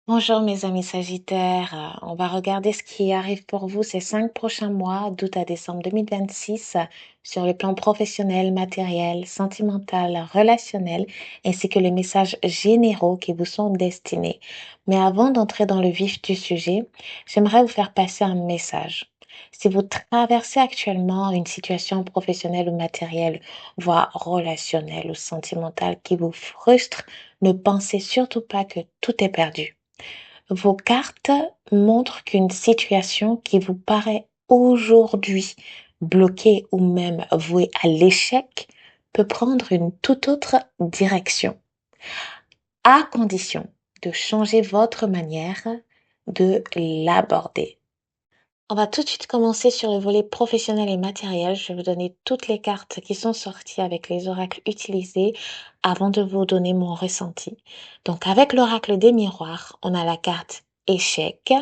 Bonjour mes amis Sagittaires. On va regarder ce qui arrive pour vous ces 5 prochains mois, d'août à décembre 2026, sur le plan professionnel, matériel, sentimental, relationnel, ainsi que les messages généraux qui vous sont destinés. Mais avant d'entrer dans le vif du sujet, j'aimerais vous faire passer un message. Si vous traversez actuellement une situation professionnelle ou matérielle, voire relationnelle ou sentimentale qui vous frustre, ne pensez surtout pas que tout est perdu. Vos cartes montrent qu'une situation qui vous paraît aujourd'hui bloquée ou même vouée à l'échec peut prendre une toute autre direction, à condition de changer votre manière de l'aborder. On va tout de suite commencer sur le volet professionnel et matériel. Je vais vous donner toutes les cartes qui sont sorties avec les oracles utilisés avant de vous donner mon ressenti. Donc avec l'oracle des miroirs, on a la carte échec,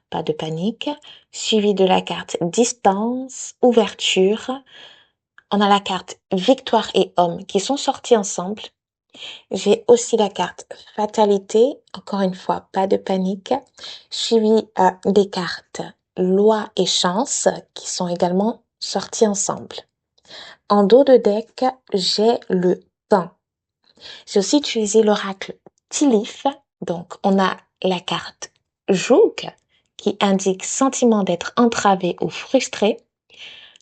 pas de panique, suivi de la carte distance, ouverture. On a la carte victoire et homme qui sont sortis ensemble. J'ai aussi la carte fatalité, encore une fois, pas de panique, suivi des cartes loi et chance qui sont également sorties ensemble. En dos de deck, j'ai le temps. J'ai aussi utilisé l'oracle Tilith, donc on a la carte Joug qui indique sentiment d'être entravé ou frustré.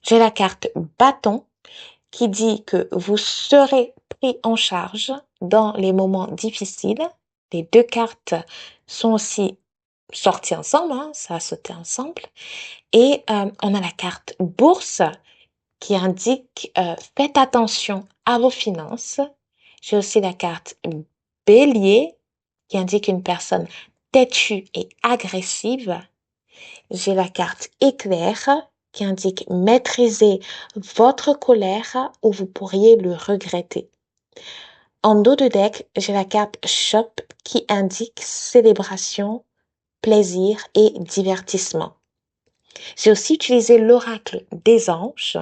J'ai la carte Bâton qui dit que vous serez pris en charge dans les moments difficiles. Les deux cartes sont aussi sorties ensemble, hein, ça a sauté ensemble. Et on a la carte bourse qui indique faites attention à vos finances. J'ai aussi la carte bélier qui indique une personne têtue et agressive. J'ai la carte éclair qui indique maîtriser votre colère ou vous pourriez le regretter. En dos de deck, j'ai la carte shop qui indique célébration, plaisir et divertissement. J'ai aussi utilisé l'oracle des anges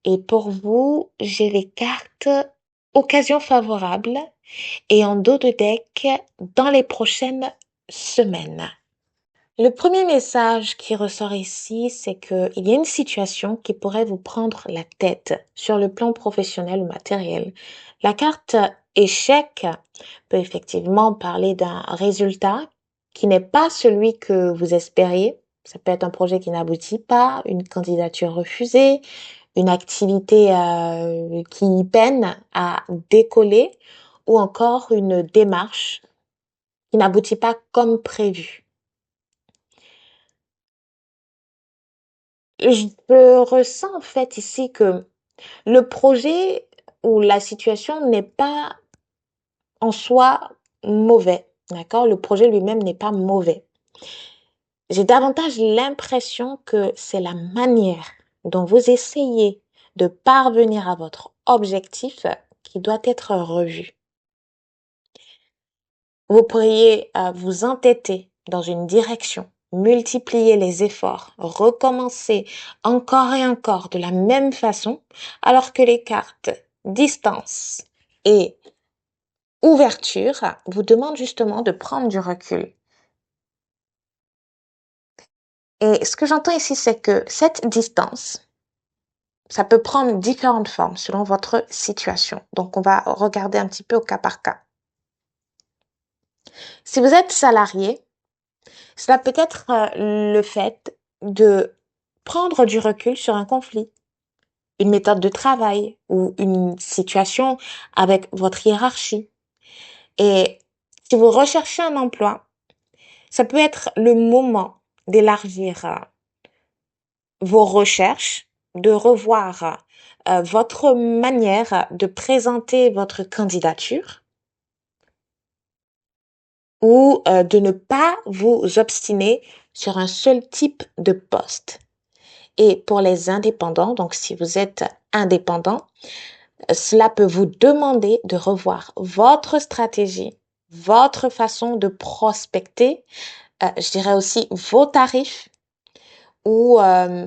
et pour vous, j'ai les cartes occasion favorable et en dos de deck dans les prochaines semaines. Le premier message qui ressort ici, c'est qu'il y a une situation qui pourrait vous prendre la tête sur le plan professionnel ou matériel. La carte échec peut effectivement parler d'un résultat qui n'est pas celui que vous espériez. Ça peut être un projet qui n'aboutit pas, une candidature refusée, une activité qui peine à décoller ou encore une démarche qui n'aboutit pas comme prévu. Je ressens en fait ici que le projet ou la situation n'est pas en soi mauvais, d'accord? Le projet lui-même n'est pas mauvais. J'ai davantage l'impression que c'est la manière dont vous essayez de parvenir à votre objectif qui doit être revue. Vous pourriez vous entêter dans une direction, multiplier les efforts, recommencer encore et encore de la même façon, alors que les cartes distance et ouverture vous demandent justement de prendre du recul. Et ce que j'entends ici, c'est que cette distance, ça peut prendre différentes formes selon votre situation. Donc, on va regarder un petit peu au cas par cas. Si vous êtes salarié, cela peut être le fait de prendre du recul sur un conflit, une méthode de travail ou une situation avec votre hiérarchie. Et si vous recherchez un emploi, ça peut être le moment d'élargir vos recherches, de revoir votre manière de présenter votre candidature ou de ne pas vous obstiner sur un seul type de poste. Et pour les indépendants, donc si vous êtes indépendant, cela peut vous demander de revoir votre stratégie, votre façon de prospecter, je dirais aussi vos tarifs ou même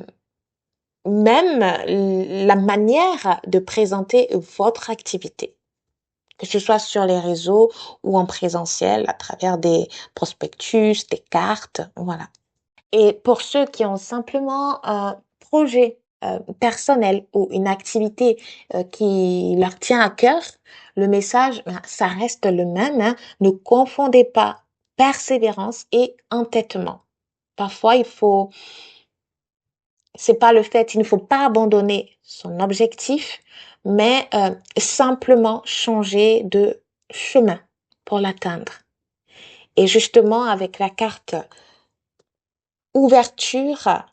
la manière de présenter votre activité. que ce soit sur les réseaux ou en présentiel à travers des prospectus, des cartes, voilà. Et pour ceux qui ont simplement un projet personnel ou une activité qui leur tient à cœur, le message, ben, ça reste le même, hein. Ne confondez pas persévérance et entêtement. Parfois, c'est pas le fait, il ne faut pas abandonner son objectif, mais simplement changer de chemin pour l'atteindre. Et justement, avec la carte ouverture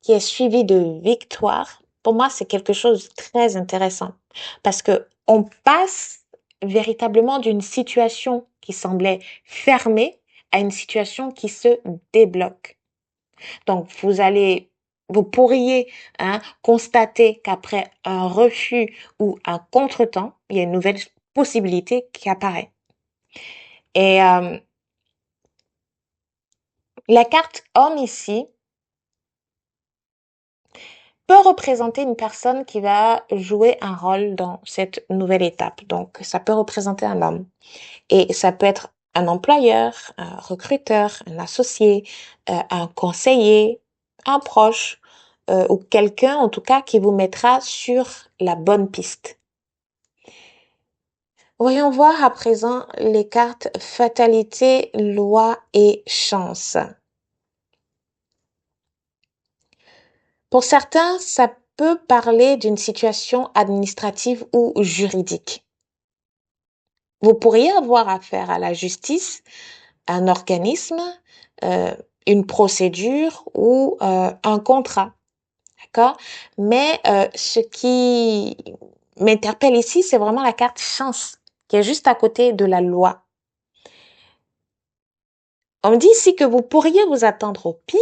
qui est suivie de victoire, pour moi, c'est quelque chose de très intéressant parce que on passe véritablement d'une situation qui semblait fermée à une situation qui se débloque. Donc, vous pourriez constater qu'après un refus ou un contretemps, il y a une nouvelle possibilité qui apparaît. Et la carte homme ici peut représenter une personne qui va jouer un rôle dans cette nouvelle étape. Donc, ça peut représenter un homme. Et ça peut être un employeur, un recruteur, un associé, un conseiller, un proche, ou quelqu'un en tout cas qui vous mettra sur la bonne piste. Voyons voir à présent les cartes fatalité, loi et chance. Pour certains, ça peut parler d'une situation administrative ou juridique. Vous pourriez avoir affaire à la justice, un organisme, euh, une procédure ou un contrat, d'accord? Mais ce qui m'interpelle ici, c'est vraiment la carte chance qui est juste à côté de la loi. On me dit ici que vous pourriez vous attendre au pire,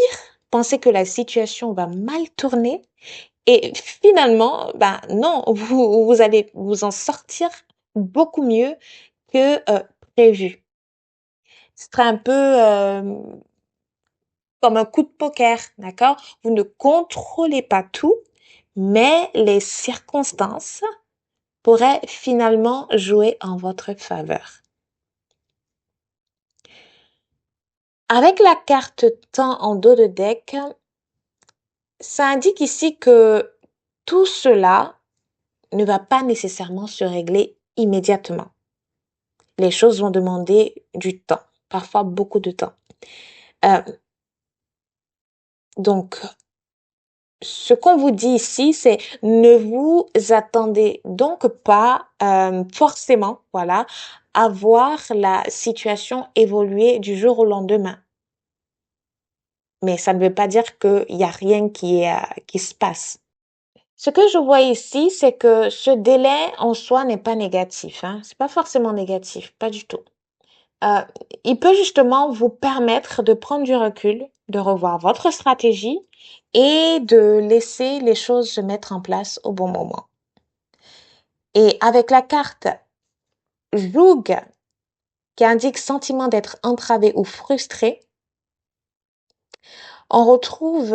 penser que la situation va mal tourner et finalement, ben non, vous allez vous en sortir beaucoup mieux que prévu. Ce serait un peu comme un coup de poker, d'accord? Vous ne contrôlez pas tout, mais les circonstances pourraient finalement jouer en votre faveur. Avec la carte temps en dos de deck, ça indique ici que tout cela ne va pas nécessairement se régler immédiatement. Les choses vont demander du temps, parfois beaucoup de temps. Euh, donc, ce qu'on vous dit ici, c'est ne vous attendez donc pas forcément, voilà, à voir la situation évoluer du jour au lendemain. Mais ça ne veut pas dire qu'il y a rien qui se passe. Ce que je vois ici, c'est que ce délai en soi n'est pas négatif, hein. C'est pas forcément négatif, pas du tout. Euh, il peut justement vous permettre de prendre du recul, de revoir votre stratégie et de laisser les choses se mettre en place au bon moment. Et avec la carte Joug, qui indique sentiment d'être entravé ou frustré, on retrouve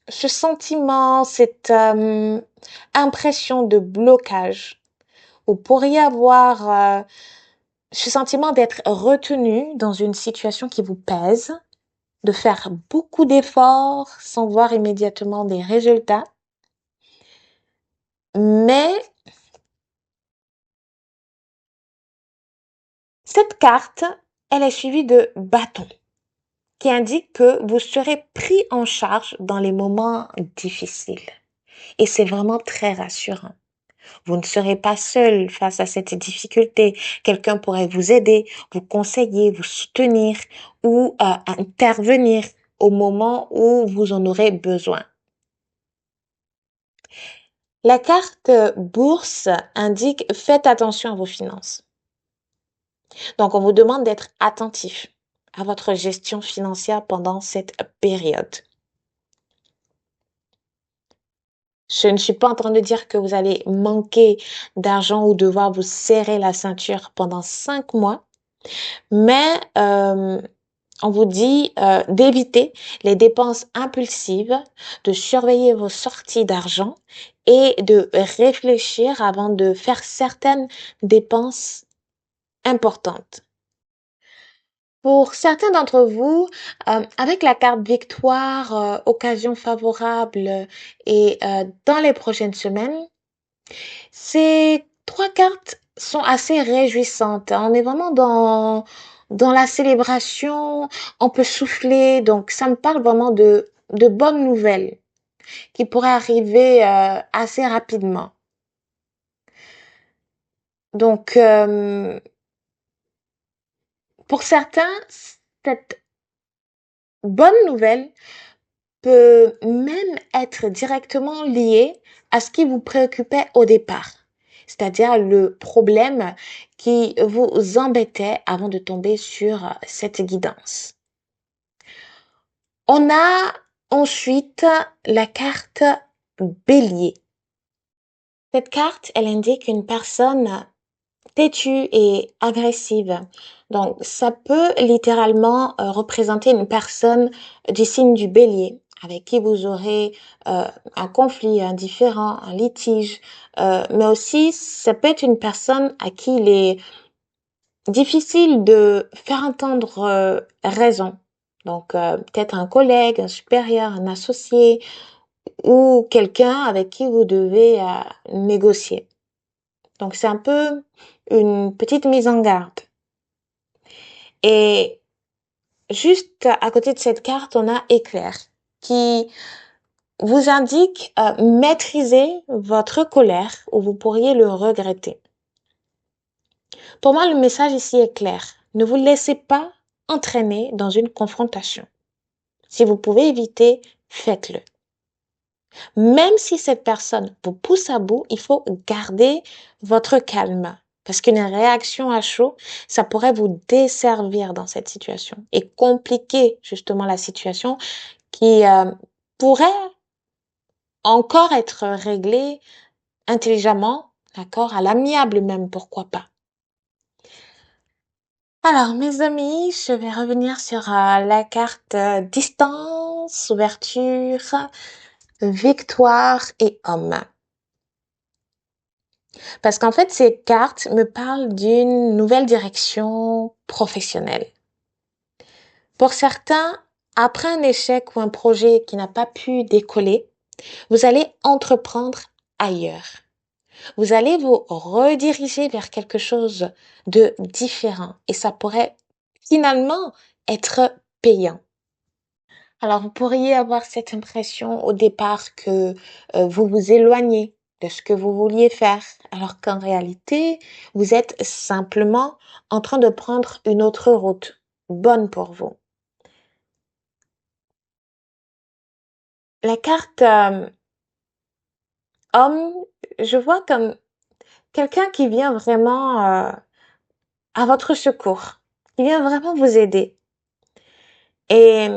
ce sentiment, cette impression de blocage. Vous pourriez avoir ce sentiment d'être retenu dans une situation qui vous pèse, de faire beaucoup d'efforts sans voir immédiatement des résultats. Mais cette carte, elle est suivie de bâton, qui indique que vous serez pris en charge dans les moments difficiles. Et c'est vraiment très rassurant. Vous ne serez pas seul face à cette difficulté. Quelqu'un pourrait vous aider, vous conseiller, vous soutenir ou intervenir au moment où vous en aurez besoin. La carte bourse indique faites attention à vos finances. Donc, on vous demande d'être attentif à votre gestion financière pendant cette période. Je ne suis pas en train de dire que vous allez manquer d'argent ou devoir vous serrer la ceinture pendant 5 mois, mais on vous dit d'éviter les dépenses impulsives, de surveiller vos sorties d'argent et de réfléchir avant de faire certaines dépenses importantes. Pour certains d'entre vous, avec la carte victoire, occasion favorable et dans les prochaines semaines, ces trois cartes sont assez réjouissantes, hein. On est vraiment dans la célébration, on peut souffler, donc ça me parle vraiment de bonnes nouvelles qui pourraient arriver assez rapidement. Donc, pour certains, cette bonne nouvelle peut même être directement liée à ce qui vous préoccupait au départ, c'est-à-dire le problème qui vous embêtait avant de tomber sur cette guidance. On a ensuite la carte Bélier. Cette carte, elle indique une personne têtue et agressive. Donc, ça peut littéralement représenter une personne du signe du Bélier avec qui vous aurez un conflit, un différend, un litige. Mais aussi, ça peut être une personne à qui il est difficile de faire entendre raison. Donc, peut-être un collègue, un supérieur, un associé ou quelqu'un avec qui vous devez négocier. Donc, c'est un peu une petite mise en garde. Et juste à côté de cette carte, on a éclair qui vous indique maîtriser votre colère ou vous pourriez le regretter. Pour moi, le message ici est clair. Ne vous laissez pas entraîner dans une confrontation. Si vous pouvez éviter, faites-le. Même si cette personne vous pousse à bout, il faut garder votre calme. Parce qu'une réaction à chaud, ça pourrait vous desservir dans cette situation et compliquer justement la situation qui pourrait encore être réglée intelligemment, d'accord, à l'amiable même, pourquoi pas. Alors, mes amis, je vais revenir sur la carte distance, ouverture, victoire et homme. Parce qu'en fait, ces cartes me parlent d'une nouvelle direction professionnelle. Pour certains, après un échec ou un projet qui n'a pas pu décoller, vous allez entreprendre ailleurs. Vous allez vous rediriger vers quelque chose de différent et ça pourrait finalement être payant. Alors, vous pourriez avoir cette impression au départ que vous vous éloignez de ce que vous vouliez faire, alors qu'en réalité, vous êtes simplement en train de prendre une autre route, bonne pour vous. La carte homme, je vois comme quelqu'un qui vient vraiment à votre secours, qui vient vraiment vous aider et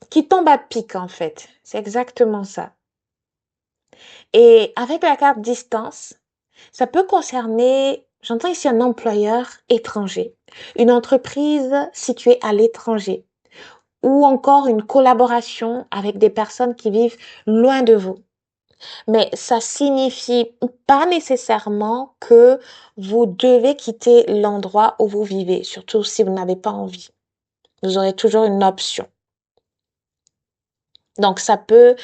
qui tombe à pic en fait. C'est exactement ça. Et avec la carte distance, ça peut concerner, j'entends ici un employeur étranger, une entreprise située à l'étranger, ou encore une collaboration avec des personnes qui vivent loin de vous. Mais ça signifie pas nécessairement que vous devez quitter l'endroit où vous vivez, surtout si vous n'avez pas envie. Vous aurez toujours une option. Donc ça peut,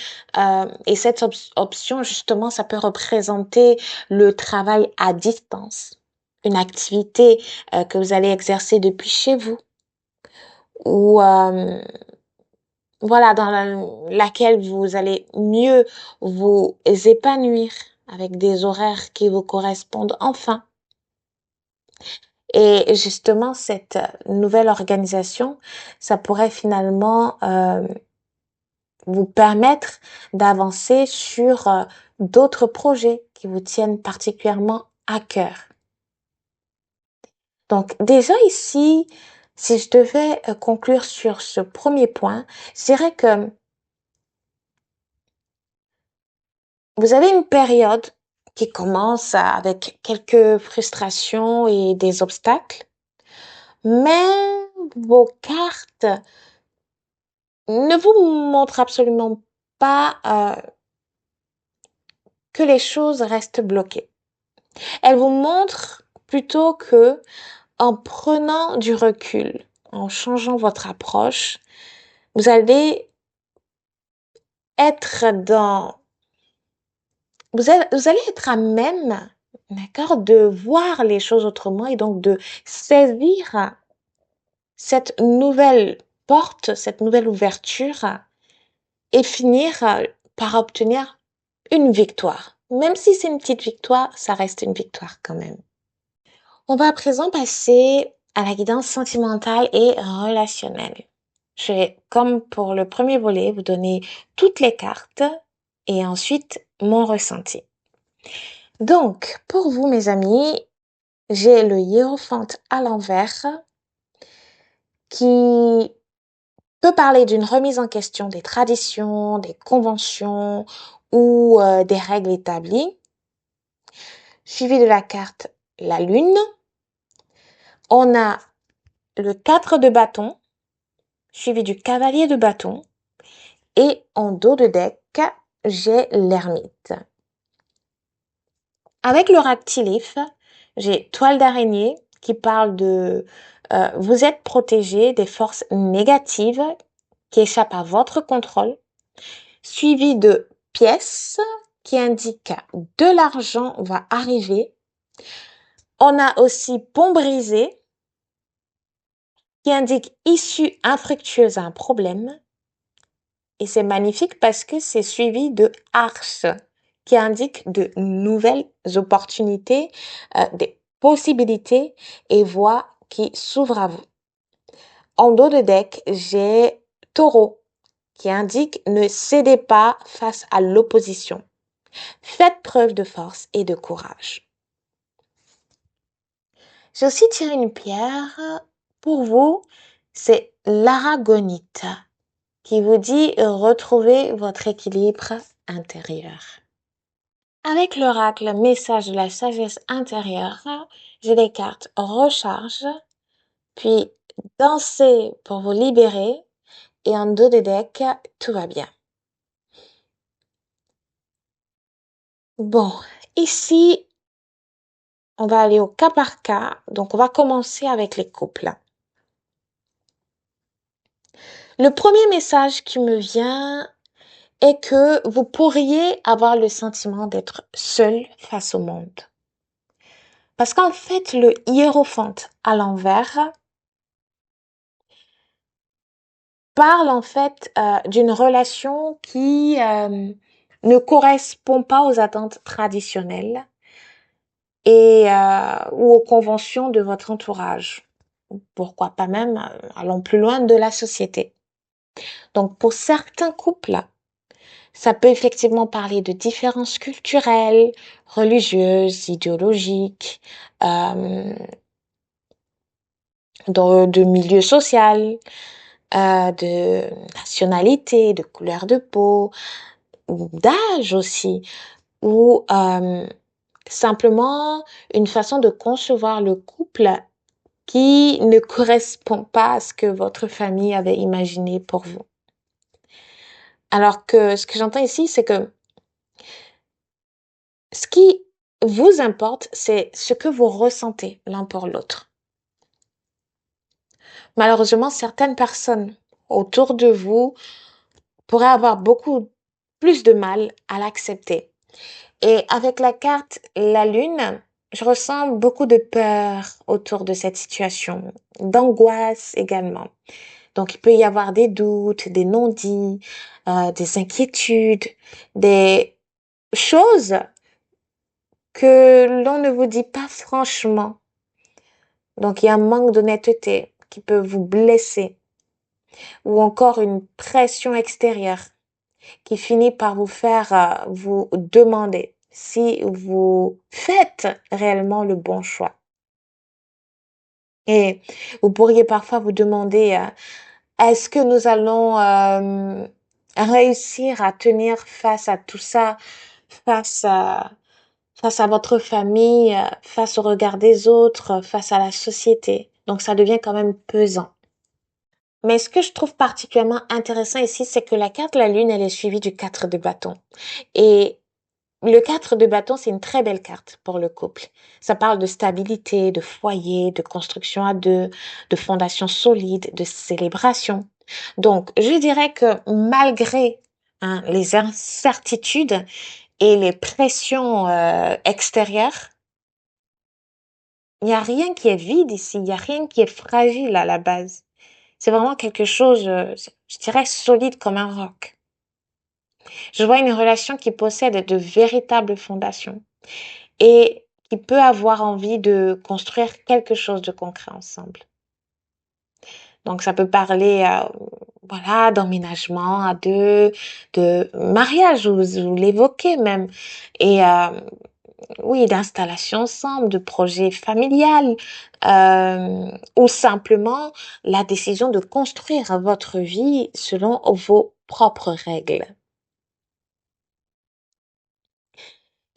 et cette option justement, ça peut représenter le travail à distance, une activité que vous allez exercer depuis chez vous, ou voilà laquelle vous allez mieux vous épanouir avec des horaires qui vous correspondent enfin. Et justement, cette nouvelle organisation, ça pourrait finalement vous permettre d'avancer sur d'autres projets qui vous tiennent particulièrement à cœur. Donc déjà ici, si je devais conclure sur ce premier point, je dirais que vous avez une période qui commence avec quelques frustrations et des obstacles, mais vos cartes ne vous montrent absolument pas que les choses restent bloquées. Elle vous montre plutôt que en prenant du recul, en changeant votre approche, vous allez être vous allez être à même, d'accord, de voir les choses autrement et donc de saisir cette nouvelle porte, cette nouvelle ouverture et finir par obtenir une victoire. Même si c'est une petite victoire, ça reste une victoire quand même. On va à présent passer à la guidance sentimentale et relationnelle. Je vais, comme pour le premier volet, vous donner toutes les cartes et ensuite mon ressenti. Donc, pour vous, mes amis, j'ai le hiérophante à l'envers qui peut parler d'une remise en question des traditions, des conventions ou des règles établies, suivi de la carte la lune. On a le 4 de bâton, suivi du cavalier de bâton, et en dos de deck, j'ai l'ermite. Avec l'oracle Tilith, j'ai toile d'araignée qui parle de vous êtes protégé des forces négatives qui échappent à votre contrôle, suivi de pièces qui indiquent de l'argent va arriver. On a aussi pont brisé qui indique issue infructueuse à un problème. Et c'est magnifique parce que c'est suivi de arche qui indique de nouvelles opportunités, des possibilités et voies qui s'ouvrent à vous. En dos de deck, j'ai taureau qui indique ne cédez pas face à l'opposition. Faites preuve de force et de courage. J'ai aussi tiré une pierre pour vous, c'est l'aragonite qui vous dit retrouvez votre équilibre intérieur. Avec l'oracle message de la sagesse intérieure, j'ai les cartes recharge, puis danser pour vous libérer et en dos de deck, tout va bien. Bon, ici, on va aller au cas par cas. Donc, on va commencer avec les couples. Le premier message qui me vient est que vous pourriez avoir le sentiment d'être seul face au monde. Parce qu'en fait, le hiérophante à l'envers parle en fait d'une relation qui ne correspond pas aux attentes traditionnelles et ou aux conventions de votre entourage. Pourquoi pas même, allons plus loin, de la société. Donc pour certains couples, ça peut effectivement parler de différences culturelles, religieuses, idéologiques, de milieu social, de nationalité, de couleur de peau, d'âge aussi, ou simplement une façon de concevoir le couple qui ne correspond pas à ce que votre famille avait imaginé pour vous. Alors que ce que j'entends ici, c'est que ce qui vous importe, c'est ce que vous ressentez l'un pour l'autre. Malheureusement, certaines personnes autour de vous pourraient avoir beaucoup plus de mal à l'accepter. Et avec la carte la lune, je ressens beaucoup de peur autour de cette situation, d'angoisse également. Donc, il peut y avoir des doutes, des non-dits, des inquiétudes, des choses que l'on ne vous dit pas franchement. Donc, il y a un manque d'honnêteté qui peut vous blesser ou encore une pression extérieure qui finit par vous faire vous demander si vous faites réellement le bon choix. Et vous pourriez parfois vous demander, est-ce que nous allons réussir à tenir face à tout ça, face à face à votre famille, face au regard des autres, face à la société. Donc ça devient quand même pesant. Mais ce que je trouve particulièrement intéressant ici, c'est que la carte de la lune, elle est suivie du 4 de bâton. Et Le 4 de bâton, c'est une très belle carte pour le couple. Ça parle de stabilité, de foyer, de construction à deux, de fondation solide, de célébration. Donc, je dirais que malgré les incertitudes et les pressions extérieures, il n'y a rien qui est vide ici, il n'y a rien qui est fragile à la base. C'est vraiment quelque chose, je dirais, solide comme un roc. Je vois une relation qui possède de véritables fondations et qui peut avoir envie de construire quelque chose de concret ensemble. Donc, ça peut parler, voilà, d'emménagement à deux, de mariage, vous l'évoquez même, et oui, d'installation ensemble, de projet familial, ou simplement la décision de construire votre vie selon vos propres règles.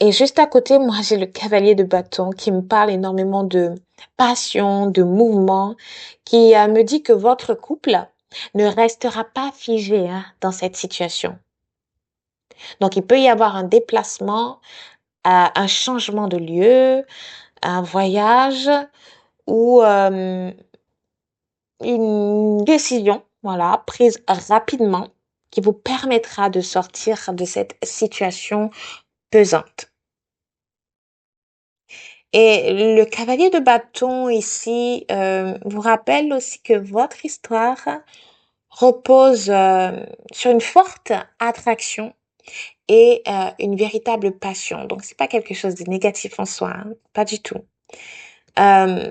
Et juste à côté, moi, j'ai le cavalier de bâton qui me parle énormément de passion, de mouvement, qui me dit que votre couple ne restera pas figé dans cette situation. Donc, il peut y avoir un déplacement, un changement de lieu, un voyage ou une décision, voilà, prise rapidement qui vous permettra de sortir de cette situation pesante. Et le cavalier de bâton ici vous rappelle aussi que votre histoire repose sur une forte attraction et une véritable passion. Donc c'est pas quelque chose de négatif en soi, pas du tout. Euh,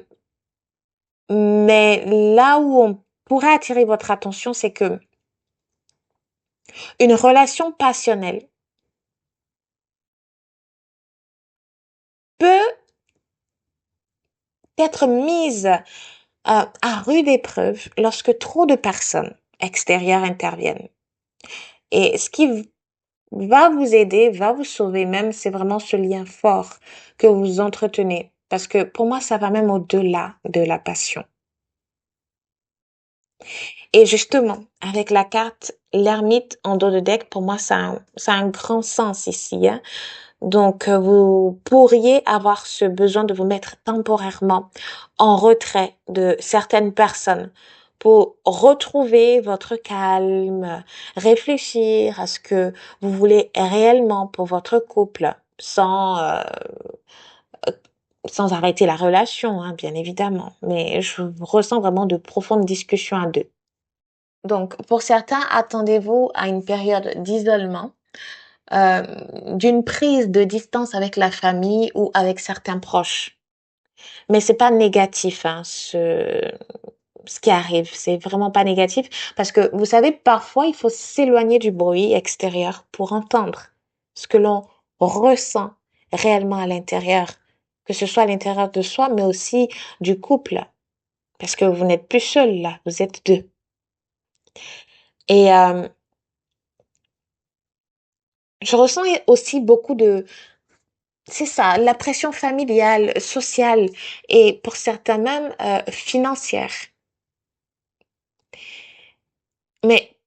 mais là où on pourrait attirer votre attention, c'est que une relation passionnelle peut être mise à rude épreuve lorsque trop de personnes extérieures interviennent. Et ce qui va vous aider, va vous sauver même, c'est vraiment ce lien fort que vous entretenez. Parce que pour moi, ça va même au-delà de la passion. Et justement, avec la carte l'ermite en dos de deck, pour moi, ça a un grand sens ici, hein. Donc, vous pourriez avoir ce besoin de vous mettre temporairement en retrait de certaines personnes pour retrouver votre calme, réfléchir à ce que vous voulez réellement pour votre couple sans arrêter la relation, hein, bien évidemment. Mais je ressens vraiment de profondes discussions à deux. Donc, pour certains, attendez-vous à une période d'isolement euh, d'une prise de distance avec la famille ou avec certains proches. Mais c'est pas négatif, hein, ce qui arrive. C'est vraiment pas négatif parce que vous savez, parfois, il faut s'éloigner du bruit extérieur pour entendre ce que l'on ressent réellement à l'intérieur, que ce soit à l'intérieur de soi, mais aussi du couple, parce que vous n'êtes plus seul là, vous êtes deux. Et je ressens aussi beaucoup de c'est ça, la pression familiale, sociale et pour certains même financière. Mais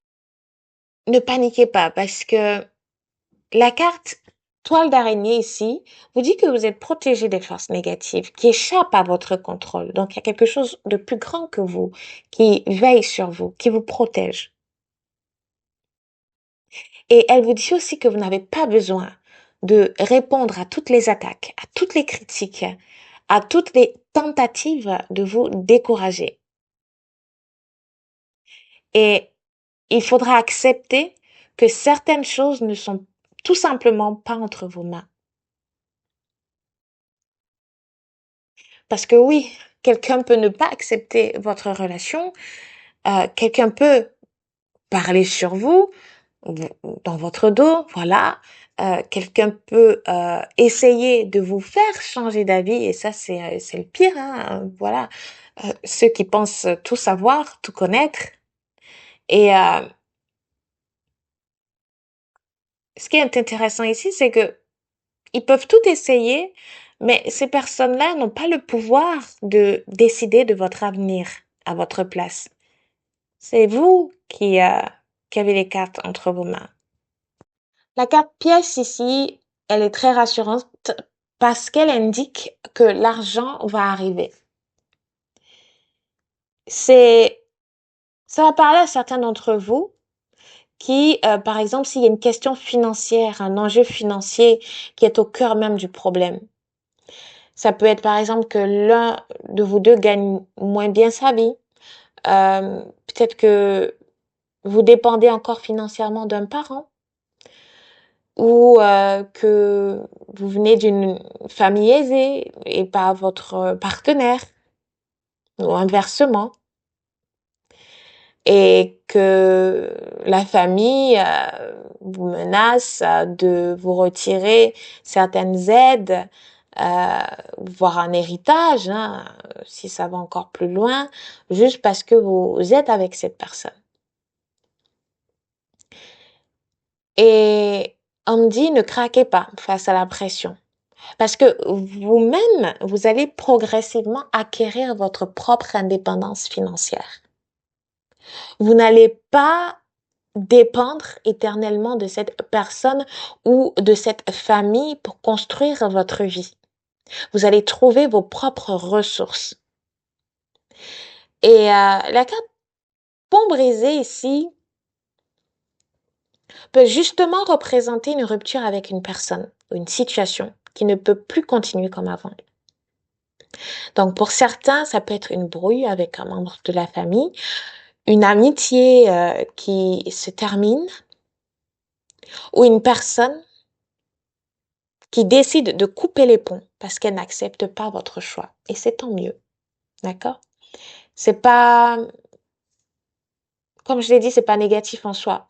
ne paniquez pas parce que la carte toile d'araignée ici vous dit que vous êtes protégé des forces négatives qui échappent à votre contrôle. Donc il y a quelque chose de plus grand que vous qui veille sur vous, qui vous protège. Et elle vous dit aussi que vous n'avez pas besoin de répondre à toutes les attaques, à toutes les critiques, à toutes les tentatives de vous décourager. Et il faudra accepter que certaines choses ne sont tout simplement pas entre vos mains. Parce que oui, quelqu'un peut ne pas accepter votre relation, quelqu'un peut parler sur vous, dans votre dos, voilà. Quelqu'un peut essayer de vous faire changer d'avis et ça c'est le pire, hein, voilà. Ceux qui pensent tout savoir, tout connaître. Et ce qui est intéressant ici, c'est que ils peuvent tout essayer, mais ces personnes-là n'ont pas le pouvoir de décider de votre avenir à votre place. C'est vous qui avez les cartes entre vos mains. La carte pièce ici, elle est très rassurante parce qu'elle indique que l'argent va arriver. Ça va parler à certains d'entre vous qui, par exemple, s'il y a une question financière, un enjeu financier qui est au cœur même du problème. Ça peut être, par exemple, que l'un de vous deux gagne moins bien sa vie. Peut-être que vous dépendez encore financièrement d'un parent ou que vous venez d'une famille aisée et pas votre partenaire ou inversement. Et que la famille vous menace de vous retirer certaines aides, voire un héritage, hein, si ça va encore plus loin, juste parce que vous êtes avec cette personne. Et on me dit, ne craquez pas face à la pression. Parce que vous-même, vous allez progressivement acquérir votre propre indépendance financière. Vous n'allez pas dépendre éternellement de cette personne ou de cette famille pour construire votre vie. Vous allez trouver vos propres ressources. Et la carte pont brisé ici peut justement représenter une rupture avec une personne ou une situation qui ne peut plus continuer comme avant. Donc pour certains, ça peut être une brouille avec un membre de la famille, une amitié qui se termine ou une personne qui décide de couper les ponts parce qu'elle n'accepte pas votre choix. Et c'est tant mieux. D'accord? C'est pas, comme je l'ai dit, c'est pas négatif en soi.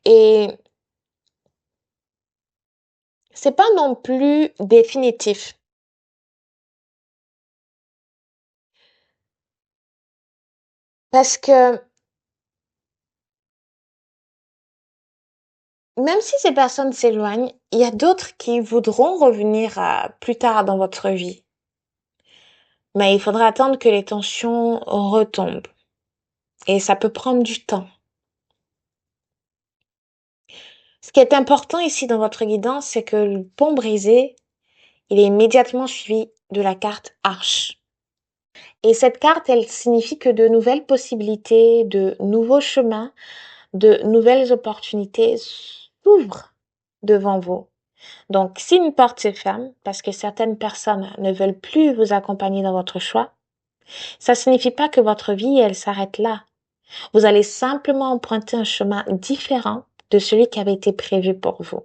Et c'est pas non plus définitif. Parce que même si ces personnes s'éloignent, il y a d'autres qui voudront revenir plus tard dans votre vie. Mais il faudra attendre que les tensions retombent. Et ça peut prendre du temps. Ce qui est important ici dans votre guidance, c'est que le pont brisé, il est immédiatement suivi de la carte Arche. Et cette carte, elle signifie que de nouvelles possibilités, de nouveaux chemins, de nouvelles opportunités s'ouvrent devant vous. Donc, si une porte se ferme, parce que certaines personnes ne veulent plus vous accompagner dans votre choix, ça signifie pas que votre vie, elle s'arrête là. Vous allez simplement emprunter un chemin différent de celui qui avait été prévu pour vous.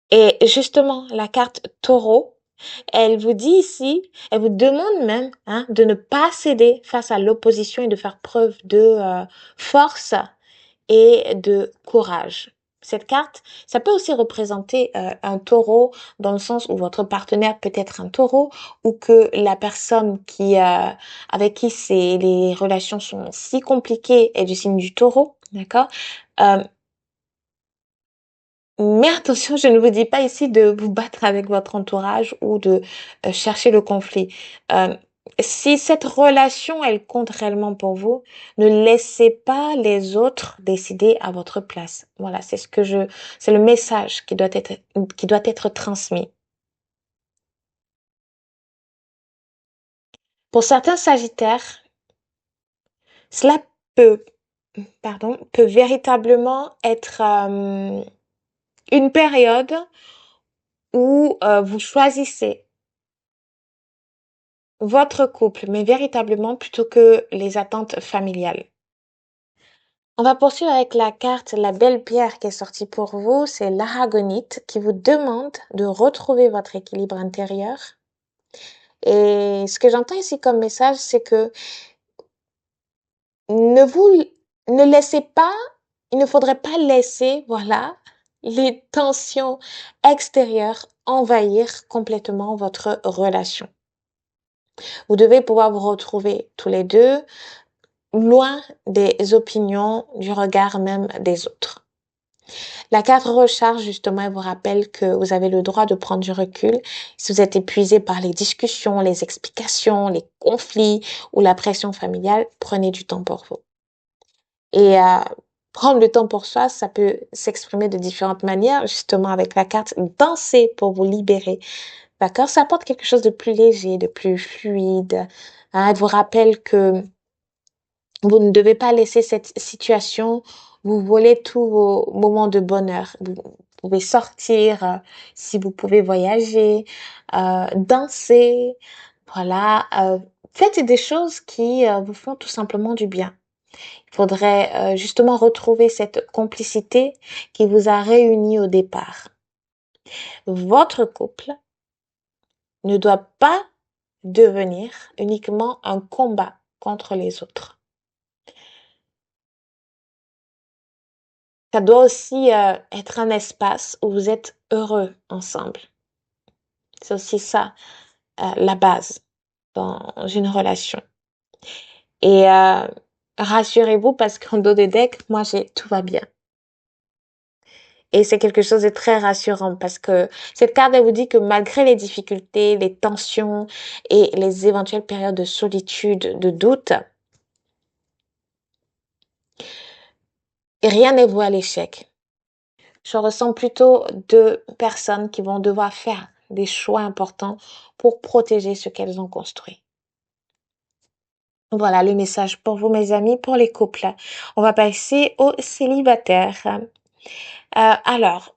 Et justement, la carte Taureau, elle vous dit ici, elle vous demande même de ne pas céder face à l'opposition et de faire preuve de force et de courage. Cette carte, ça peut aussi représenter un taureau dans le sens où votre partenaire peut être un taureau ou que la personne avec qui les relations sont si compliquées est du signe du taureau, d'accord? Mais attention, je ne vous dis pas ici de vous battre avec votre entourage ou de chercher le conflit. Euh, si cette relation, elle compte réellement pour vous, ne laissez pas les autres décider à votre place. Voilà, c'est le message qui doit être transmis. Pour certains Sagittaires, cela peut, peut véritablement être une période où vous choisissez votre couple, mais véritablement plutôt que les attentes familiales. On va poursuivre avec la carte La Belle Pierre qui est sortie pour vous. C'est l'aragonite qui vous demande de retrouver votre équilibre intérieur. Et ce que j'entends ici comme message, c'est que ne vous, ne laissez pas, il ne faudrait pas laisser, voilà, les tensions extérieures envahir complètement votre relation. Vous devez pouvoir vous retrouver tous les deux, loin des opinions, du regard même des autres. La carte recharge, justement, elle vous rappelle que vous avez le droit de prendre du recul. Si vous êtes épuisé par les discussions, les explications, les conflits ou la pression familiale, prenez du temps pour vous. Et prendre le temps pour soi, ça peut s'exprimer de différentes manières, justement avec la carte danser pour vous libérer. D'accord? Ça apporte quelque chose de plus léger, de plus fluide. Hein, elle vous rappelle que vous ne devez pas laisser cette situation vous voler tous vos moments de bonheur. Vous pouvez sortir, si vous pouvez voyager, danser, voilà. Faites des choses qui vous font tout simplement du bien. Il faudrait justement retrouver cette complicité qui vous a réunis au départ. Votre couple ne doit pas devenir uniquement un combat contre les autres. Ça doit aussi être un espace où vous êtes heureux ensemble. C'est aussi ça, la base dans une relation. Et rassurez-vous parce qu'en dos de deck, moi j'ai tout va bien. Et c'est quelque chose de très rassurant parce que cette carte, elle vous dit que malgré les difficultés, les tensions et les éventuelles périodes de solitude, de doute, rien n'est voué à l'échec. Je ressens plutôt deux personnes qui vont devoir faire des choix importants pour protéger ce qu'elles ont construit. Voilà le message pour vous, mes amis, pour les couples. On va passer aux célibataires. Alors,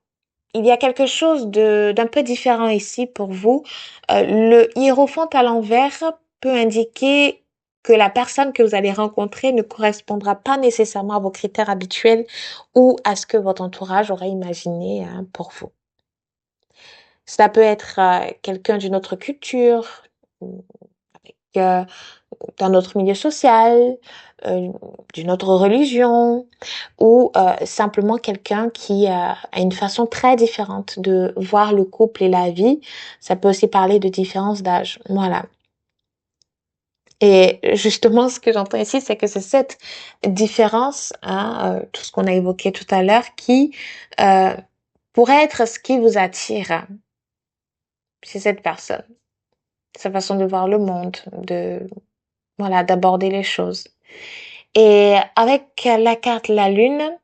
il y a quelque chose d'un peu différent ici pour vous. Le hiérophant à l'envers peut indiquer que la personne que vous allez rencontrer ne correspondra pas nécessairement à vos critères habituels ou à ce que votre entourage aurait imaginé pour vous. Ça peut être quelqu'un d'une autre culture, euh, d'un autre milieu social, d'une autre religion, ou simplement quelqu'un qui a une façon très différente de voir le couple et la vie. Ça peut aussi parler de différence d'âge. Voilà. Et justement, ce que j'entends ici, c'est que c'est cette différence, tout ce qu'on a évoqué tout à l'heure, qui pourrait être ce qui vous attire chez cette personne. Sa façon de voir le monde, voilà, d'aborder les choses. Et avec la carte la lune,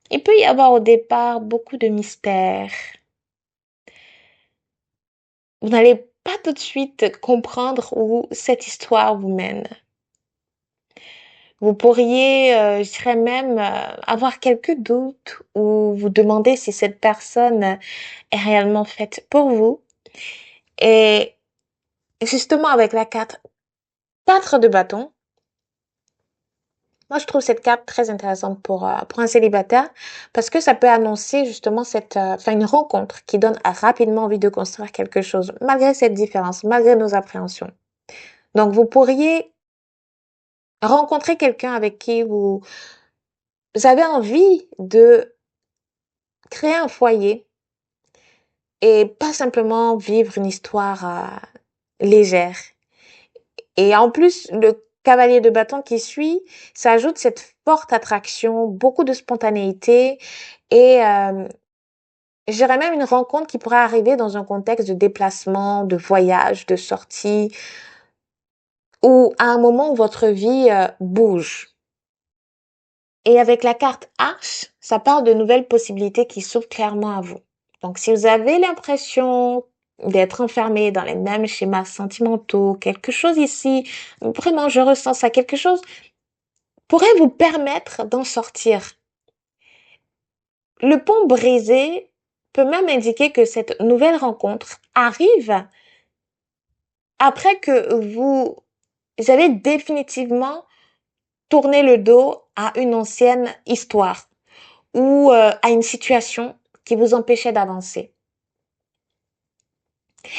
il peut y avoir au départ beaucoup de mystères. Vous n'allez pas tout de suite comprendre où cette histoire vous mène. Vous pourriez, je dirais même, avoir quelques doutes ou vous demander si cette personne est réellement faite pour vous. Et justement avec la carte 4 de bâton, moi, je trouve cette carte très intéressante pour un célibataire parce que ça peut annoncer justement une rencontre qui donne rapidement envie de construire quelque chose, malgré cette différence, malgré nos appréhensions. Donc, vous pourriez rencontrer quelqu'un avec qui vous avez envie de créer un foyer et pas simplement vivre une histoire légère. Et en plus, le cavalier de bâton qui suit, ça ajoute cette forte attraction, beaucoup de spontanéité et j'irais même une rencontre qui pourrait arriver dans un contexte de déplacement, de voyage, de sortie, ou à un moment où votre vie bouge. Et avec la carte Arche, ça parle de nouvelles possibilités qui s'ouvrent clairement à vous. Donc, si vous avez l'impression d'être enfermé dans les mêmes schémas sentimentaux, quelque chose ici, vraiment, je ressens ça, quelque chose pourrait vous permettre d'en sortir. Le pont brisé peut même indiquer que cette nouvelle rencontre arrive après que vous avez définitivement tourné le dos à une ancienne histoire ou à une situation qui vous empêchait d'avancer.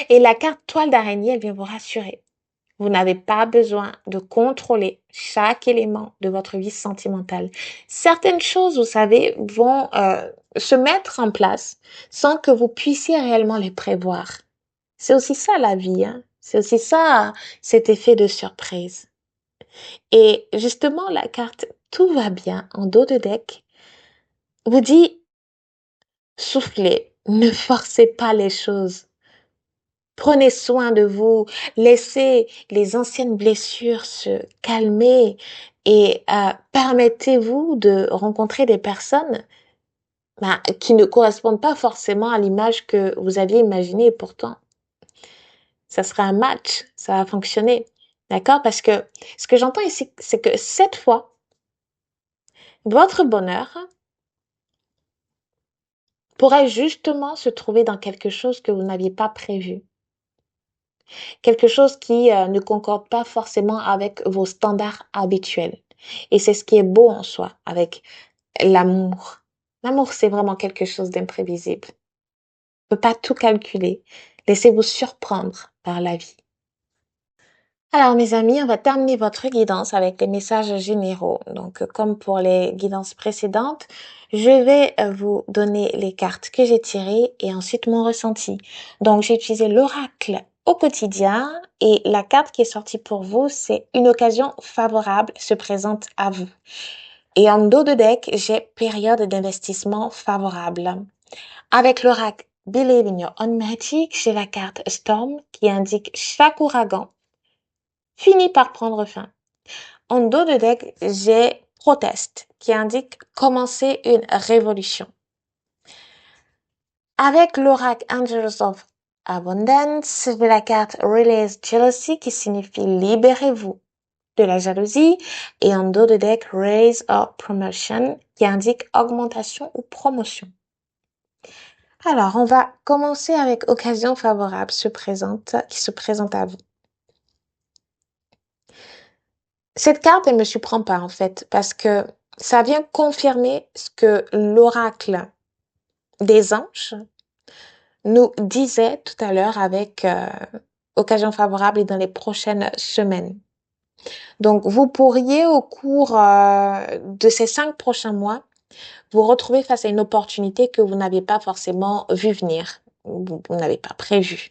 Et la carte toile d'araignée, elle vient vous rassurer. Vous n'avez pas besoin de contrôler chaque élément de votre vie sentimentale. Certaines choses, vous savez, vont se mettre en place sans que vous puissiez réellement les prévoir. C'est aussi ça la vie, hein. C'est aussi ça, cet effet de surprise. Et justement, la carte Tout va bien en dos de deck vous dit soufflez, ne forcez pas les choses. Prenez soin de vous, laissez les anciennes blessures se calmer et permettez-vous de rencontrer des personnes qui ne correspondent pas forcément à l'image que vous aviez imaginée et pourtant, ça sera un match, ça va fonctionner. D'accord? Parce que ce que j'entends ici, c'est que cette fois, votre bonheur pourrait justement se trouver dans quelque chose que vous n'aviez pas prévu. Quelque chose qui ne concorde pas forcément avec vos standards habituels. Et c'est ce qui est beau en soi avec l'amour. L'amour, c'est vraiment quelque chose d'imprévisible. On ne peut pas tout calculer. Laissez-vous surprendre par la vie. Alors, mes amis, on va terminer votre guidance avec les messages généraux. Donc, comme pour les guidances précédentes, je vais vous donner les cartes que j'ai tirées et ensuite mon ressenti. Donc, j'ai utilisé l'oracle au quotidien et la carte qui est sortie pour vous, c'est une occasion favorable se présente à vous. Et en dos de deck, j'ai période d'investissement favorable. Avec l'oracle Believe in Your Own Magic, j'ai la carte Storm qui indique chaque ouragan finit par prendre fin. En dos de deck, j'ai Protest qui indique commencer une révolution. Avec l'oracle Angels of Abundance, j'ai la carte Release Jealousy qui signifie libérez-vous de la jalousie et en dos de deck Raise or Promotion qui indique augmentation ou promotion. Alors, on va commencer avec occasion favorable qui se présente à vous. Cette carte, elle me surprend pas, en fait, parce que ça vient confirmer ce que l'oracle des anges nous disait tout à l'heure avec occasion favorable et dans les prochaines semaines. Donc, vous pourriez, au cours de ces 5 prochains mois, vous retrouver face à une opportunité que vous n'aviez pas forcément vu venir, ou vous n'avez pas prévu.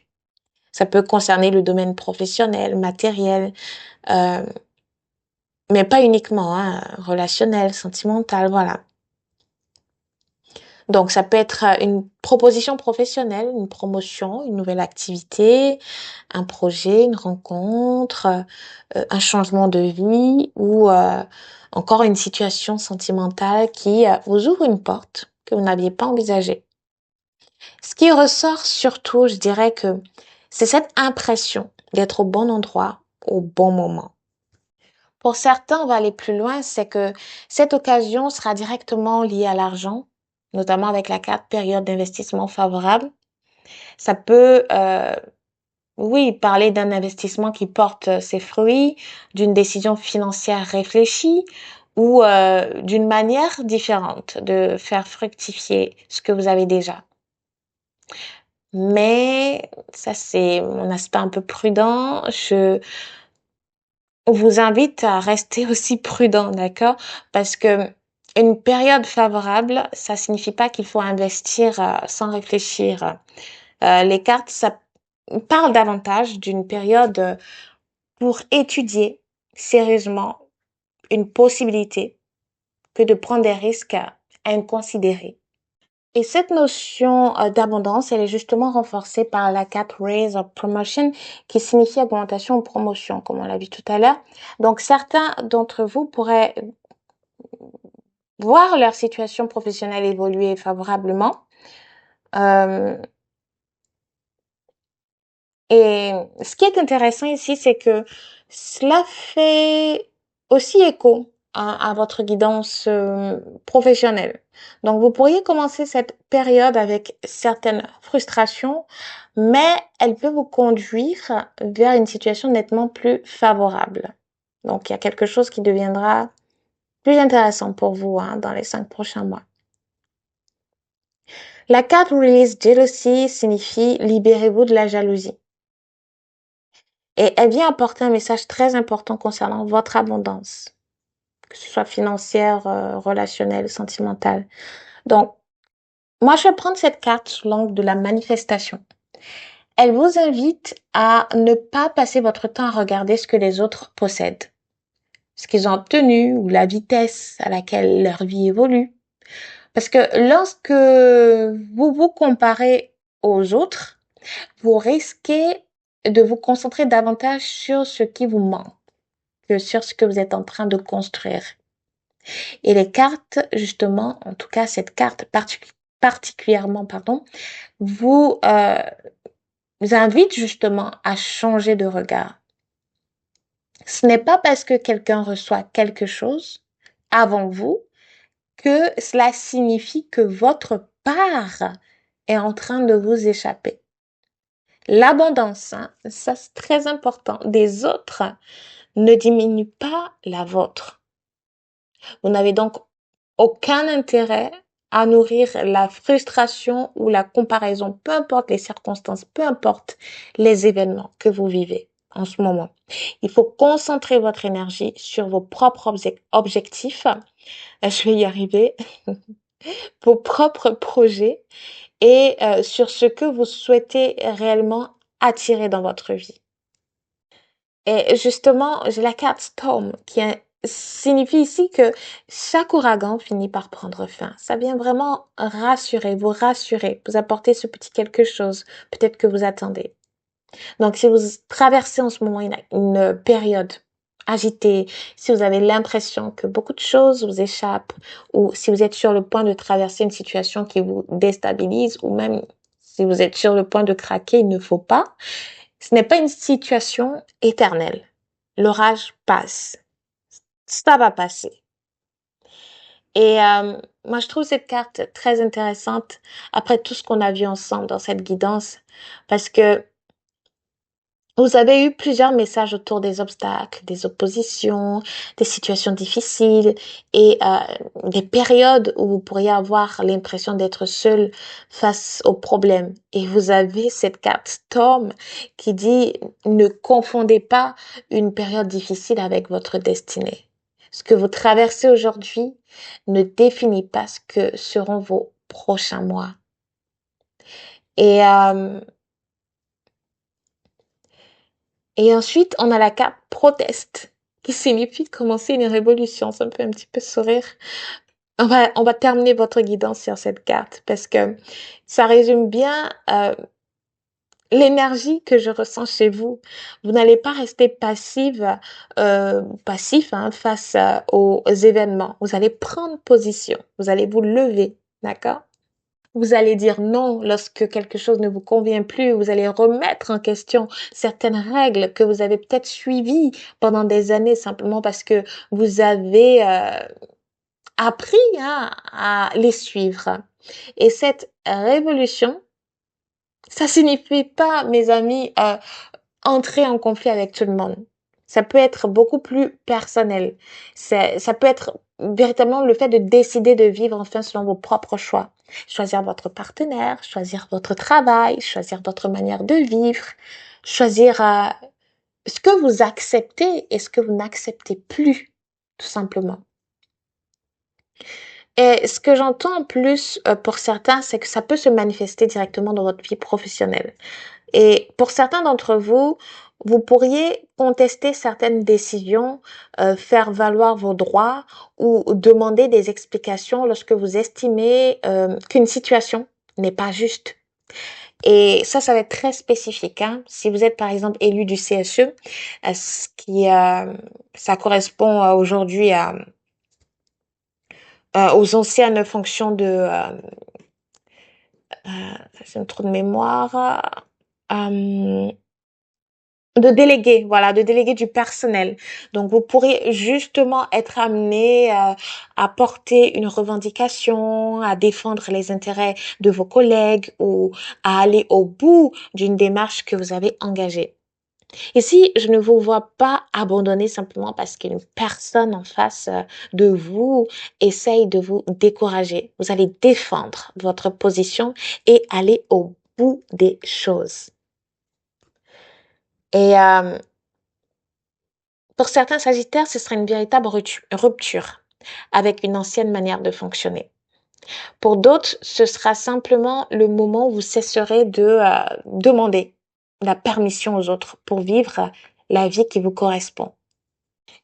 Ça peut concerner le domaine professionnel, matériel, mais pas uniquement, hein, relationnel, sentimental, voilà. Donc, ça peut être une proposition professionnelle, une promotion, une nouvelle activité, un projet, une rencontre, un changement de vie ou encore une situation sentimentale qui vous ouvre une porte que vous n'aviez pas envisagée. Ce qui ressort surtout, je dirais que c'est cette impression d'être au bon endroit, au bon moment. Pour certains, on va aller plus loin, c'est que cette occasion sera directement liée à l'argent, notamment avec la carte période d'investissement favorable. Ça peut, oui, parler d'un investissement qui porte ses fruits, d'une décision financière réfléchie ou d'une manière différente de faire fructifier ce que vous avez déjà. Mais ça, c'est mon aspect un peu prudent. Je vous invite à rester aussi prudent, d'accord? Parce que une période favorable, ça signifie pas qu'il faut investir sans réfléchir. Les cartes, ça parle davantage d'une période pour étudier sérieusement une possibilité que de prendre des risques inconsidérés. Et cette notion d'abondance, elle est justement renforcée par la carte Raise or Promotion, qui signifie augmentation ou promotion, comme on l'a vu tout à l'heure. Donc, certains d'entre vous pourraient voir leur situation professionnelle évoluer favorablement. Et ce qui est intéressant ici, c'est que cela fait aussi écho à votre guidance professionnelle. Donc, vous pourriez commencer cette période avec certaines frustrations, mais elle peut vous conduire vers une situation nettement plus favorable. Donc, il y a quelque chose qui deviendra plus intéressant pour vous dans les 5 prochains mois. La carte Release Jealousy signifie libérez-vous de la jalousie. Et elle vient apporter un message très important concernant votre abondance, que ce soit financière, relationnelle, sentimentale. Donc, moi, je vais prendre cette carte sous l'angle de la manifestation. Elle vous invite à ne pas passer votre temps à regarder ce que les autres possèdent, ce qu'ils ont obtenu ou la vitesse à laquelle leur vie évolue. Parce que lorsque vous vous comparez aux autres, vous risquez de vous concentrer davantage sur ce qui vous manque. que sur ce que vous êtes en train de construire. Et les cartes, justement, en tout cas cette carte particulièrement, pardon, vous, vous invite justement à changer de regard. Ce n'est pas parce que quelqu'un reçoit quelque chose avant vous que cela signifie que votre part est en train de vous échapper. L'abondance, hein, ça c'est très important, des autres ne diminue pas la vôtre. Vous n'avez donc aucun intérêt à nourrir la frustration ou la comparaison, peu importe les circonstances, peu importe les événements que vous vivez en ce moment. Il faut concentrer votre énergie sur vos propres objectifs. Je vais y arriver. Vos propres projets et sur ce que vous souhaitez réellement attirer dans votre vie. Et justement, j'ai la carte Storm signifie ici que chaque ouragan finit par prendre fin. Ça vient vraiment rassurer, vous apporter ce petit quelque chose, peut-être que vous attendez. Donc, si vous traversez en ce moment une période agitée, si vous avez l'impression que beaucoup de choses vous échappent, ou si vous êtes sur le point de traverser une situation qui vous déstabilise, ou même si vous êtes sur le point de craquer, il ne faut pas. Ce n'est pas une situation éternelle. L'orage passe. Ça va passer. Et moi, je trouve cette carte très intéressante après tout ce qu'on a vu ensemble dans cette guidance, parce que vous avez eu plusieurs messages autour des obstacles, des oppositions, des situations difficiles et des périodes où vous pourriez avoir l'impression d'être seul face aux problèmes. Et vous avez cette carte Storm qui dit ne confondez pas une période difficile avec votre destinée. Ce que vous traversez aujourd'hui ne définit pas ce que seront vos prochains mois. Et Et ensuite, on a la carte proteste, qui signifie commencer une révolution. Ça me fait un petit peu sourire. On va terminer votre guidance sur cette carte parce que ça résume bien l'énergie que je ressens chez vous. Vous n'allez pas rester passif hein, face aux événements. Vous allez prendre position. Vous allez vous lever, d'accord? Vous allez dire non lorsque quelque chose ne vous convient plus. Vous allez remettre en question certaines règles que vous avez peut-être suivies pendant des années simplement parce que vous avez appris hein, à les suivre. Et cette révolution, ça signifie pas, mes amis, entrer en conflit avec tout le monde. Ça peut être beaucoup plus personnel. Ça peut être véritablement le fait de décider de vivre enfin selon vos propres choix. Choisir votre partenaire, choisir votre travail, choisir votre manière de vivre, choisir ce que vous acceptez et ce que vous n'acceptez plus, tout simplement. Et ce que j'entends en plus pour certains, c'est que ça peut se manifester directement dans votre vie professionnelle. Et pour certains d'entre vous, vous pourriez contester certaines décisions, faire valoir vos droits ou demander des explications lorsque vous estimez qu'une situation n'est pas juste. Et ça va être très spécifique. Hein. Si vous êtes par exemple élu du CSE, ça correspond aujourd'hui aux anciennes fonctions j'ai un trou de mémoire. De déléguer, voilà, de déléguer du personnel. Donc, vous pourriez justement être amené à porter une revendication, à défendre les intérêts de vos collègues ou à aller au bout d'une démarche que vous avez engagée. Ici, je ne vous vois pas abandonner simplement parce qu'une personne en face de vous essaye de vous décourager. Vous allez défendre votre position et aller au bout des choses. Et pour certains Sagittaires, ce sera une véritable rupture avec une ancienne manière de fonctionner. Pour d'autres, ce sera simplement le moment où vous cesserez de demander la permission aux autres pour vivre la vie qui vous correspond.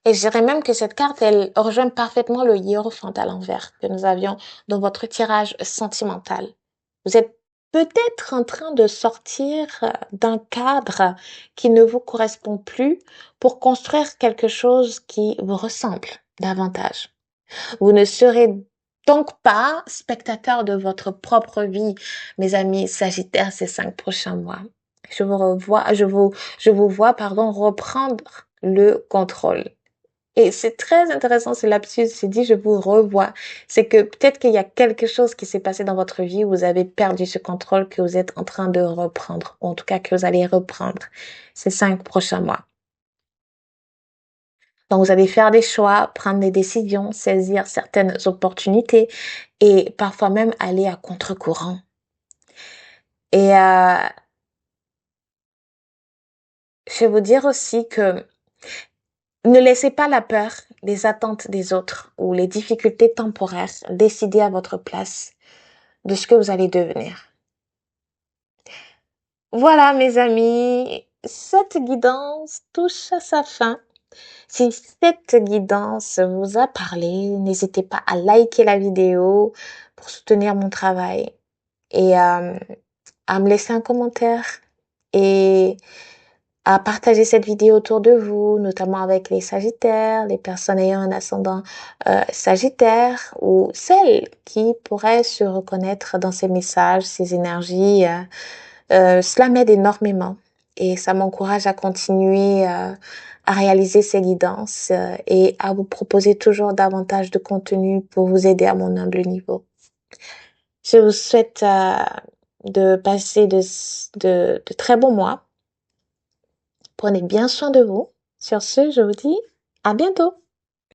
Et je dirais même que cette carte, elle rejoint parfaitement le hiérophant à l'envers que nous avions dans votre tirage sentimental. Vous êtes peut-être en train de sortir d'un cadre qui ne vous correspond plus pour construire quelque chose qui vous ressemble davantage. Vous ne serez donc pas spectateur de votre propre vie, mes amis Sagittaires, ces 5 prochains mois. Je vous vois, pardon, reprendre le contrôle. Et c'est très intéressant ce lapsus, j'ai dit je vous revois. C'est que peut-être qu'il y a quelque chose qui s'est passé dans votre vie où vous avez perdu ce contrôle que vous êtes en train de reprendre, ou en tout cas que vous allez reprendre ces 5 prochains mois. Donc vous allez faire des choix, prendre des décisions, saisir certaines opportunités et parfois même aller à contre-courant. Et je vais vous dire aussi que ne laissez pas la peur, les attentes des autres ou les difficultés temporaires décider à votre place de ce que vous allez devenir. Voilà, mes amis, cette guidance touche à sa fin. Si cette guidance vous a parlé, n'hésitez pas à liker la vidéo pour soutenir mon travail et à me laisser un commentaire et à partager cette vidéo autour de vous, notamment avec les Sagittaires, les personnes ayant un ascendant Sagittaire ou celles qui pourraient se reconnaître dans ces messages, ces énergies. Cela m'aide énormément et ça m'encourage à continuer à réaliser ces guidances et à vous proposer toujours davantage de contenu pour vous aider à mon humble niveau. Je vous souhaite de passer de très bons mois. Prenez bien soin de vous. Sur ce, je vous dis à bientôt.